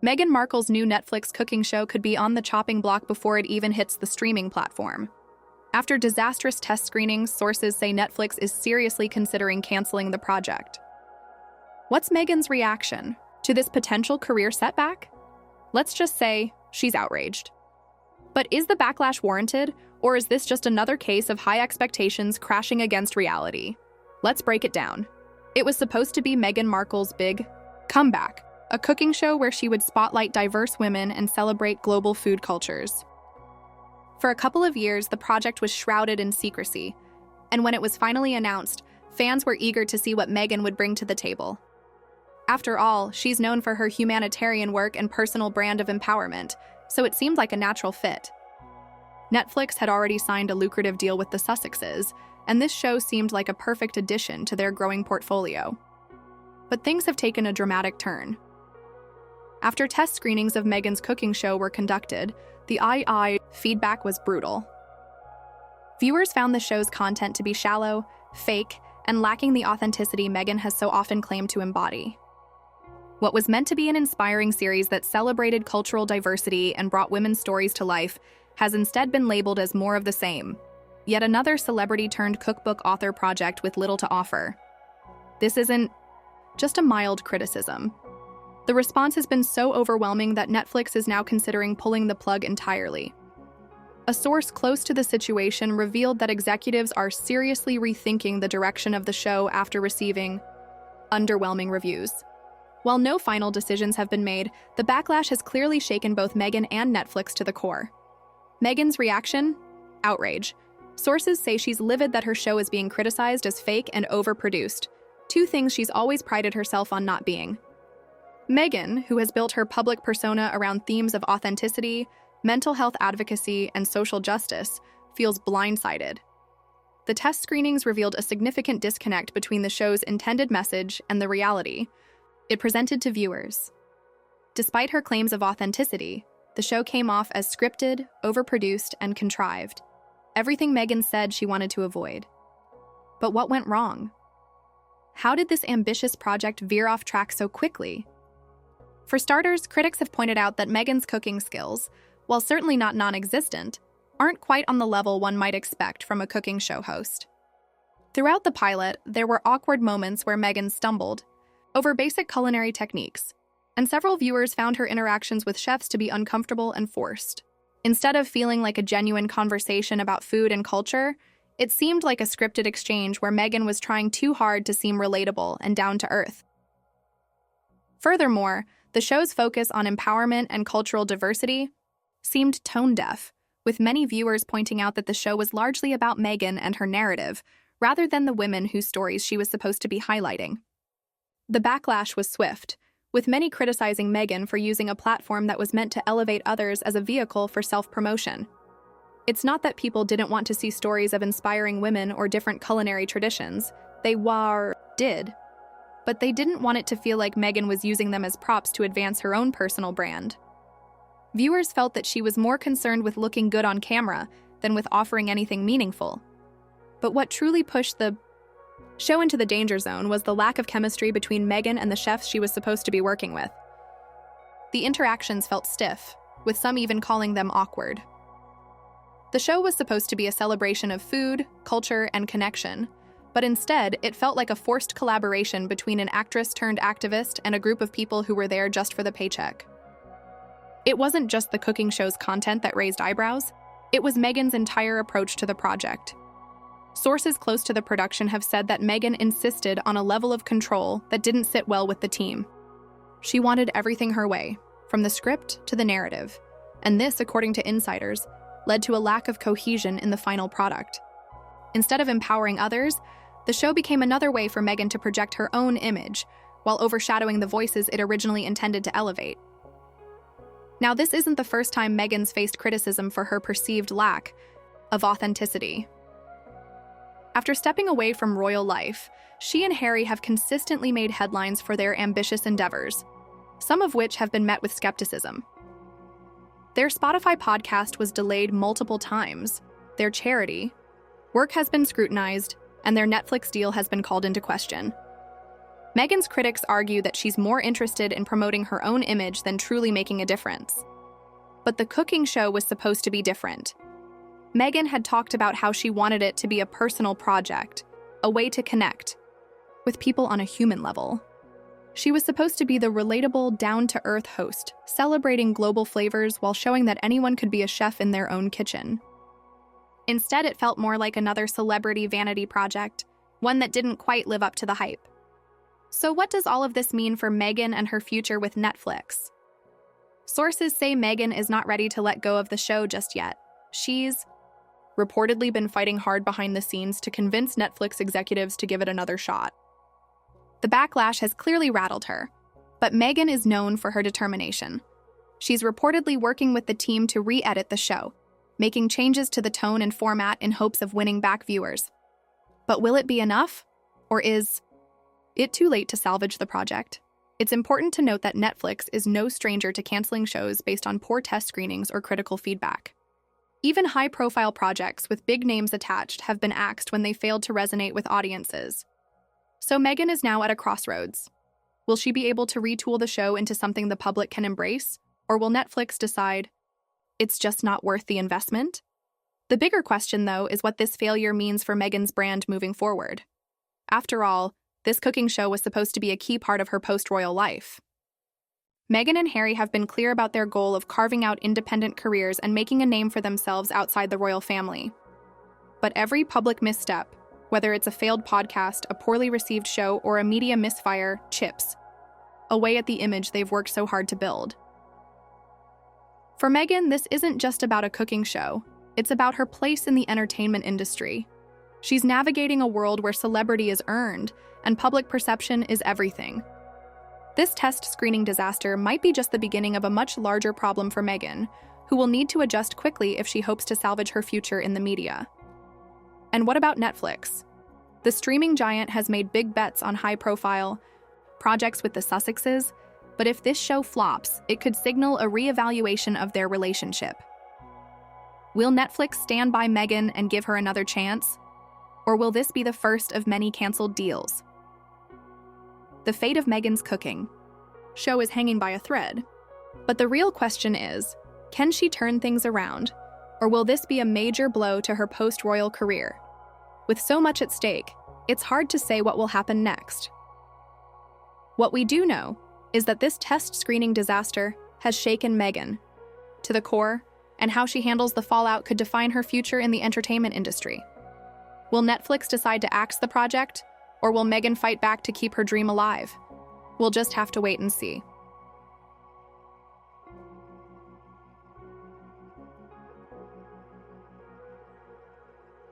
Meghan Markle's new Netflix cooking show could be on the chopping block before it even hits the streaming platform. After disastrous test screenings, sources say Netflix is seriously considering canceling the project. What's Meghan's reaction to this potential career setback? Let's just say she's outraged. But is the backlash warranted, or is this just another case of high expectations crashing against reality? Let's break it down. It was supposed to be Meghan Markle's big comeback, a cooking show where she would spotlight diverse women and celebrate global food cultures. For a couple of years, the project was shrouded in secrecy, and when it was finally announced, fans were eager to see what Meghan would bring to the table. After all, she's known for her humanitarian work and personal brand of empowerment, so it seemed like a natural fit. Netflix had already signed a lucrative deal with the Sussexes, and this show seemed like a perfect addition to their growing portfolio. But things have taken a dramatic turn. After test screenings of Meghan's cooking show were conducted, the feedback was brutal. Viewers found the show's content to be shallow, fake, and lacking the authenticity Meghan has so often claimed to embody. What was meant to be an inspiring series that celebrated cultural diversity and brought women's stories to life has instead been labeled as more of the same. Yet another celebrity-turned-cookbook author project with little to offer. This isn't just a mild criticism. The response has been so overwhelming that Netflix is now considering pulling the plug entirely. A source close to the situation revealed that executives are seriously rethinking the direction of the show after receiving underwhelming reviews. While no final decisions have been made, the backlash has clearly shaken both Meghan and Netflix to the core. Meghan's reaction? Outrage. Sources say she's livid that her show is being criticized as fake and overproduced, two things she's always prided herself on not being. Meghan, who has built her public persona around themes of authenticity, mental health advocacy, and social justice, feels blindsided. The test screenings revealed a significant disconnect between the show's intended message and the reality it presented to viewers. Despite her claims of authenticity, the show came off as scripted, overproduced, and contrived. Everything Meghan said she wanted to avoid. But what went wrong? How did this ambitious project veer off track so quickly? For starters, critics have pointed out that Meghan's cooking skills, while certainly not non-existent, aren't quite on the level one might expect from a cooking show host. Throughout the pilot, there were awkward moments where Meghan stumbled over basic culinary techniques, and several viewers found her interactions with chefs to be uncomfortable and forced. Instead of feeling like a genuine conversation about food and culture, it seemed like a scripted exchange where Meghan was trying too hard to seem relatable and down to earth. Furthermore, the show's focus on empowerment and cultural diversity seemed tone-deaf, with many viewers pointing out that the show was largely about Meghan and her narrative, rather than the women whose stories she was supposed to be highlighting. The backlash was swift, with many criticizing Meghan for using a platform that was meant to elevate others as a vehicle for self-promotion. It's not that people didn't want to see stories of inspiring women or different culinary traditions. They did. But they didn't want it to feel like Meghan was using them as props to advance her own personal brand. Viewers felt that she was more concerned with looking good on camera than with offering anything meaningful. But what truly pushed the show into the danger zone was the lack of chemistry between Meghan and the chefs she was supposed to be working with. The interactions felt stiff, with some even calling them awkward. The show was supposed to be a celebration of food, culture, and connection, but instead, it felt like a forced collaboration between an actress-turned-activist and a group of people who were there just for the paycheck. It wasn't just the cooking show's content that raised eyebrows, it was Meghan's entire approach to the project. Sources close to the production have said that Meghan insisted on a level of control that didn't sit well with the team. She wanted everything her way, from the script to the narrative, and this, according to insiders, led to a lack of cohesion in the final product. Instead of empowering others, the show became another way for Meghan to project her own image, while overshadowing the voices it originally intended to elevate. Now, this isn't the first time Meghan's faced criticism for her perceived lack of authenticity. After stepping away from royal life, she and Harry have consistently made headlines for their ambitious endeavors, some of which have been met with skepticism. Their Spotify podcast was delayed multiple times, their charity work has been scrutinized, and their Netflix deal has been called into question. Meghan's critics argue that she's more interested in promoting her own image than truly making a difference. But the cooking show was supposed to be different. Meghan had talked about how she wanted it to be a personal project, a way to connect with people on a human level. She was supposed to be the relatable, down-to-earth host, celebrating global flavors while showing that anyone could be a chef in their own kitchen. Instead, it felt more like another celebrity vanity project, one that didn't quite live up to the hype. So what does all of this mean for Meghan and her future with Netflix? Sources say Meghan is not ready to let go of the show just yet. She's reportedly been fighting hard behind the scenes to convince Netflix executives to give it another shot. The backlash has clearly rattled her, but Meghan is known for her determination. She's reportedly working with the team to re-edit the show, making changes to the tone and format in hopes of winning back viewers. But will it be enough? Or is it too late to salvage the project? It's important to note that Netflix is no stranger to canceling shows based on poor test screenings or critical feedback. Even high-profile projects with big names attached have been axed when they failed to resonate with audiences. So Meghan is now at a crossroads. Will she be able to retool the show into something the public can embrace? Or will Netflix decide it's just not worth the investment? The bigger question, though, is what this failure means for Meghan's brand moving forward. After all, this cooking show was supposed to be a key part of her post-royal life. Meghan and Harry have been clear about their goal of carving out independent careers and making a name for themselves outside the royal family. But every public misstep, whether it's a failed podcast, a poorly received show, or a media misfire, chips away at the image they've worked so hard to build. For Meghan, this isn't just about a cooking show. It's about her place in the entertainment industry. She's navigating a world where celebrity is earned and public perception is everything. This test screening disaster might be just the beginning of a much larger problem for Meghan, who will need to adjust quickly if she hopes to salvage her future in the media. And what about Netflix? The streaming giant has made big bets on high-profile projects with the Sussexes, but if this show flops, it could signal a re-evaluation of their relationship. Will Netflix stand by Meghan and give her another chance? Or will this be the first of many canceled deals? The fate of Meghan's cooking show is hanging by a thread. But the real question is, can she turn things around? Or will this be a major blow to her post-royal career? With so much at stake, it's hard to say what will happen next. What we do know is that this test screening disaster has shaken Meghan to the core, and how she handles the fallout could define her future in the entertainment industry. Will Netflix decide to axe the project, or will Meghan fight back to keep her dream alive? We'll just have to wait and see.